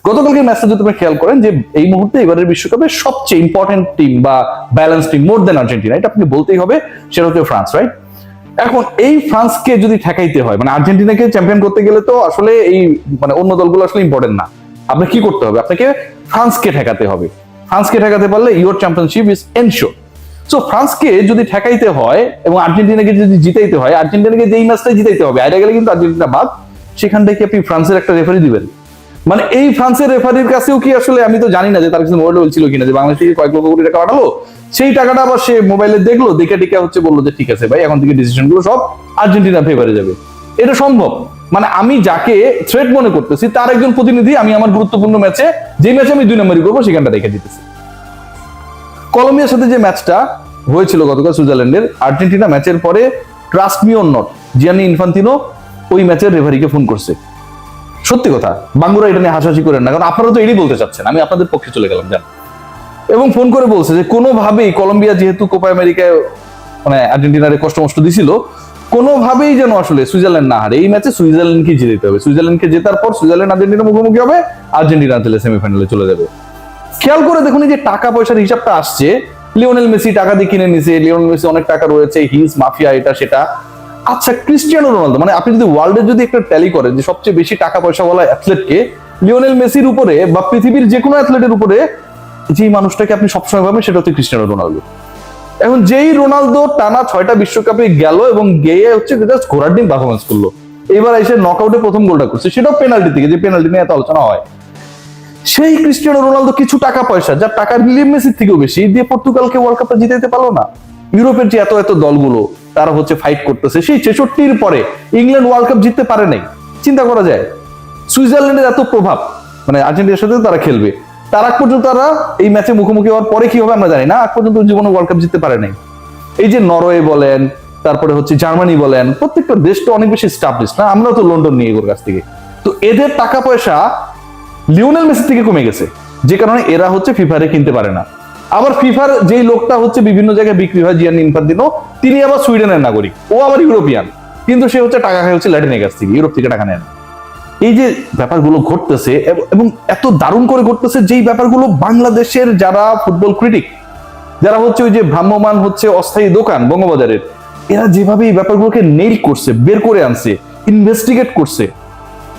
গতকালকে ম্যাচটা যদি তুমি খেয়াল করেন যে এই মুহূর্তে এবারের বিশ্বকাপে সবচেয়ে ইম্পর্টেন্ট টিম বা ব্যালেন্স টিম মোর দেন আর্জেন্টিনা, এটা আপনি বলতেই হবে, সেটা হচ্ছে ফ্রান্স, রাইট? এখন এই ফ্রান্সকে যদি ঠেকাইতে হয়, মানে আর্জেন্টিনাকে চ্যাম্পিয়ন করতে গেলে তো আসলে এই মানে অন্য দলগুলো আসলে ইম্পর্টেন্ট না, আপনাকে কি করতে হবে? আপনাকে ফ্রান্সকে ঠেকাতে হবে। ফ্রান্সকে ঠেকাতে পারলে your championship is ensure. So ফ্রান্সকে যদি ঠেকাইতে হয় এবং আর্জেন্টিনাকে যদি জিতাইতে হয়, আর্জেন্টিনাকে যেই ম্যাচটাই জিতাইতে হবে, আইডিয়া গেলে কিন্তু আর্জেন্টিনা বাদ, সেখান থেকে আপনি ফ্রান্সের একটা রেফারি দিবেন। মানে এই ফ্রান্সের রেফারির কাছেও কি আসলে, আমি তো জানি না যে তার কিছু মোবাইল ছিল কিনা, যে বাংলাদেশ থেকে কয়েক লক্ষ কোটি টাকা পাঠালো, সেই টাকাটা আবার সে মোবাইলে দেখলো, দেখে টিকা হচ্ছে বললো যে ঠিক আছে ভাই, এখন থেকে ডিসিশন গুলো সব আর্জেন্টিনা ফেভারে যাবে। এটা সম্ভব? মানে আমি যাকে থ্রেট মনে করতেছি তার একজন প্রতিনিধি আমি আমার গুরুত্বপূর্ণ ম্যাচে, যে ম্যাচে আমি 2 নম্বরই করবো, সেখানটা দেখে দিতেছি। কলম্বিয়ার সাথে যে ম্যাচটা হয়েছিল গতকাল সুইজারল্যান্ডের, আর্জেন্টিনা ম্যাচের পরে trust me or not Giani Infantino ওই ম্যাচের রেফারিকে ফোন করছে। সত্যি কথা, বাঙ্গুরা এটা নিয়ে হাসাহাসি করেন না, কারণ আপনারা তো এটাই বলতে চাচ্ছেন, আমি আপনাদের পক্ষে চলে গেলাম জান। এবং ফোন করে বলছে যে কোনোভাবেই কলম্বিয়া যেহেতু কোপা আমেরিকায় মানে আর্জেন্টিনারে কষ্ট মষ্ট দিছিল, কোনোভাবেই যেন আসলে সুইজারল্যান্ড না হারে, এই ম্যাচে সুইজারল্যান্ডকে জিততে হবে। সুইজারল্যান্ডকে জেতার পর সুইজারল্যান্ড আর্জেন্টিনা মুখোমুখি হবে, আর্জেন্টিনা তাহলে সেমিফাইনালে চলে যাবে। খেয়াল করে দেখুন এই যে টাকা পয়সার হিসাবটা আসছে, লিওনেল মেসি টাকা দিয়ে কিনে নিছে, লিওনেল মেসি অনেক টাকা রয়েছে, হিজ মাফিয়া, এটা সেটা। আচ্ছা, ক্রিস্টিয়ানো রোনালদো, মানে আপনি যদি ওয়ার্ল্ডের যদি একটা ট্যালি করেন যে সবচেয়ে বেশি টাকা পয়সা বলা অ্যাথলেটকে, লিওনেল মেসির উপরে বা পৃথিবীর যে কোনো অ্যাথলেটের উপরে যে মানুষটাকে আপনি সবসময় ভাবেন সেটা হচ্ছে ক্রিস্টিয়ানো রোনালদো। এখন যেই রোনালদো টানা 6টা বিশ্বকাপে গেল এবং গিয়ে হচ্ছে জাস্ট ঘোড়ার ডিম পারফরমেন্স করলো, এবার এসে নকআউটে প্রথম গোলটা করছে, সেটাও পেনাল্টি থেকে, যে পেনাল্টি নিয়ে এত আলোচনা হয়। সেই ক্রিস্টিয়ানো রোনালদো কিছু টাকা পয়সা, যার টাকা লিওনেল মেসির থেকেও বেশি, দিয়ে পর্তুগালকে ওয়ার্ল্ড কাপটা জিতাইতে পারলো না। ইউরোপের যে এত এত দলগুলো তারা হচ্ছে ফাইট করতেছে, সেই 66-র পরে ইংল্যান্ড ওয়ার্ল্ড কাপ জিততে পারে নাই। চিন্তা করা যায়, সুইজারল্যান্ডের এত প্রভাব, মানে আর্জেন্টিনার সাথে তারা খেলবে, তার আগ পর্যন্ত তারা এই ম্যাচে মুখোমুখি হওয়ার পরে কি হবে আমরা জানি না, আগ পর্যন্ত জীবনে ওয়ার্ল্ড কাপ জিততে পারে নাই। এই যে নরওয়ে বলেন, তারপরে হচ্ছে জার্মানি বলেন, প্রত্যেকটা দেশ তো অনেক বেশি স্টাবলিশ না, আমরা তো লন্ডন নিয়ে এগোর কাছ থেকে, তো এদের টাকা পয়সা লিওনেল মেসি থেকে কমে গেছে, যে কারণে এরা হচ্ছে ফিফারে কিনতে পারে না। আবার ফিফার যেই লোকটা হচ্ছে বিভিন্ন জায়গায় বিক্রি হয়, জিয়ানি ইনফান্তিনো, তিনি আবার সুইডেনের নাগরিক, ও আবার ইউরোপিয়ান, কিন্তু সে হচ্ছে টাকা খায় হচ্ছে ল্যাটিনের কাছ থেকে, ইউরোপ থেকে টাকা নেয় না। এই যে ব্যাপারগুলো ঘটতেছে এবং এত দারুণ করে ঘটতেছে, যেই ব্যাপারগুলো বাংলাদেশের যারা ফুটবল ক্রিটিক, যারা হচ্ছে ওই যে ভ্রাম্যমান হচ্ছে অস্থায়ী দোকান বঙ্গবাজারের, এরা যেভাবে এই ব্যাপারগুলোকে নেইল করছে, বের করে আনছে, ইনভেস্টিগেট করছে,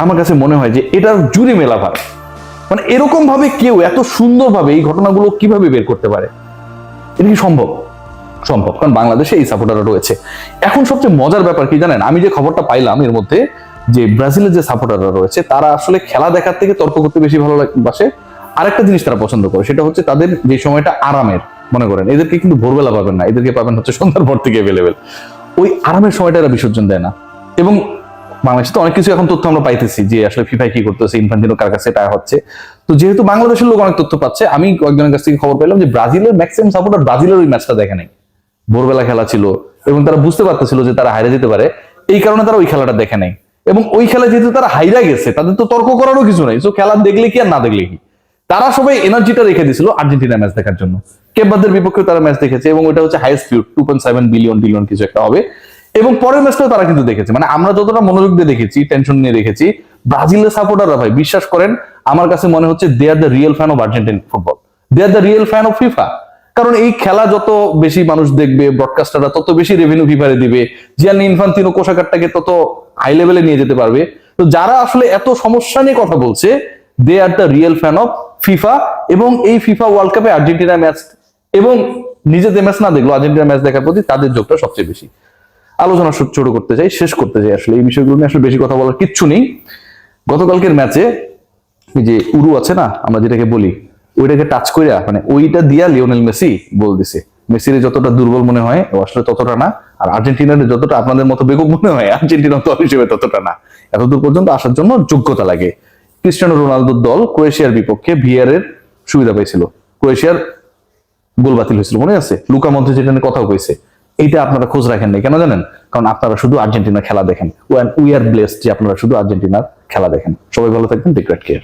আমার কাছে মনে হয় যে এটার জুরি মেলা ভার। মানে এরকম ভাবে কেউ এত সুন্দরভাবে এই ঘটনাগুলো কিভাবে বের করতে পারে? এটা কি সম্ভব? সম্ভব, কারণ বাংলাদেশে এই সাপোর্টাররা রয়েছে। এখন সবচেয়ে মজার ব্যাপার কি জানেন, আমি যে খবরটা পাইলাম এর মধ্যে, যে ব্রাজিলের যে সাপোর্টাররা রয়েছে তারা আসলে খেলা দেখার থেকে তর্ক করতে বেশি ভালোবাসে। আরেকটা জিনিস তারা পছন্দ করে, সেটা হচ্ছে তাদের যে সময়টা আরামের, মনে করেন এদেরকে কিন্তু ভোরবেলা পাবেন না, এদেরকে পাবেন হচ্ছে সন্ধ্যার পর থেকে অ্যাভেলেবেল, ওই আরামের সময়টা এরা বিসর্জন দেয় না। এবং বাংলাদেশে তো অনেক কিছু এখন তথ্য আমরা পাইতেছি যে আসলে ফিফা কি করতেছে, ইনফান্তিনো কার কাছে টাকা হচ্ছে। তো যেহেতু বাংলাদেশের লোক অনেক তথ্য পাচ্ছে, আমি কয়েকজনের কাছ থেকে খবর পেলাম যে ব্রাজিলের ম্যাক্সিমাম সাপোর্টার ব্রাজিলের ওই ম্যাচটা দেখে নাই, ভোরবেলা খেলা ছিল এবং তারা বুঝতে পারতেছিল যে তারা হাইরে যেতে পারে, এই কারণে তারা ওই খেলাটা দেখে নাই। এবং ওই খেলা যেহেতু তারা হাইরা গেছে, তাদের তো তর্ক করারও কিছু নাই, তো খেলা দেখলে কি আর না দেখলে কি, তারা সবাই এনার্জিটা রেখে দিছিল আর্জেন্টিনা ম্যাচ দেখার জন্য। কেপভার্দের বিপক্ষে তারা ম্যাচ দেখেছে এবং ওটা হচ্ছে হাইয়েস্ট ভিউ, 2.7 বিলিয়ন কিছু একটা হবে। এবং পরের ম্যাচটাও তারা কিন্তু দেখেছে, মানে আমরা যতটা মনোযোগ দিয়ে দেখেছি, টেনশন নিয়ে দেখেছি, ব্রাজিলের সাপোর্টাররা ভাই বিশ্বাস করেন, আমার কাছে মনে হচ্ছে they are the real fan of Argentine football, they are the real fan of FIFA. কারণ এই খেলা যত বেশি মানুষ দেখবে, ব্রডকাস্টাররা তত বেশি রেভিনিউ ফিফারে দিবে, জিয়ানি ইনফান্তিনো কোষাগারটাকে তত হাই লেভেলে নিয়ে যেতে পারবে। তো যারা আসলে এত সমস্যা নিয়ে কথা বলছে, they are the real fan of FIFA. এবং এই ফিফা ওয়ার্ল্ড কাপে আর্জেন্টিনা ম্যাচ এবং নিজেদের ম্যাচ না দেখলো আর্জেন্টিনা ম্যাচ দেখার প্রতি তাদের যোগটা সবচেয়ে বেশি। আলোচনা ছোট করতে চাই, শেষ করতে চাই, আসলে এই বিষয়গুলো নিয়ে আসলে বেশি কথা বলার কিচ্ছু নেই। গতকালকের ম্যাচে যে উরু আছে না, আমরা যেটাকে বলি, ওইটাকে টাচ কইরা, মানে ওইটা দিয়া লিওনেল মেসি গোল দিছে। মেসির যতটা দুর্বল মনে হয় ও আসলে ততটা না, আর আর্জেন্টিনার যতটা আপনাদের মতো বেকুব মনে হয়, আর্জেন্টিনা দল হিসেবে ততটা না। এতদূর পর্যন্ত আসার জন্য যোগ্যতা লাগে। ক্রিস্টিয়ানো রোনালদোর দল ক্রোয়েশিয়ার বিপক্ষে ভিআর এর সুবিধা পাইছিল, ক্রোয়েশিয়ার গোল বাতিল হয়েছিল, মনে আছে? লুকা মধ্যে যেটা নিয়ে কথাও কইছে, এইটা আপনারা খোঁজ রাখেন নাই কেন জানেন? কারণ আপনারা শুধু আর্জেন্টিনার খেলা দেখেন, উই আর ব্লেসড যে আপনারা শুধু আর্জেন্টিনার খেলা দেখেন। সবাই ভালো থাকবেন, টেক গ্রেট কেয়ার।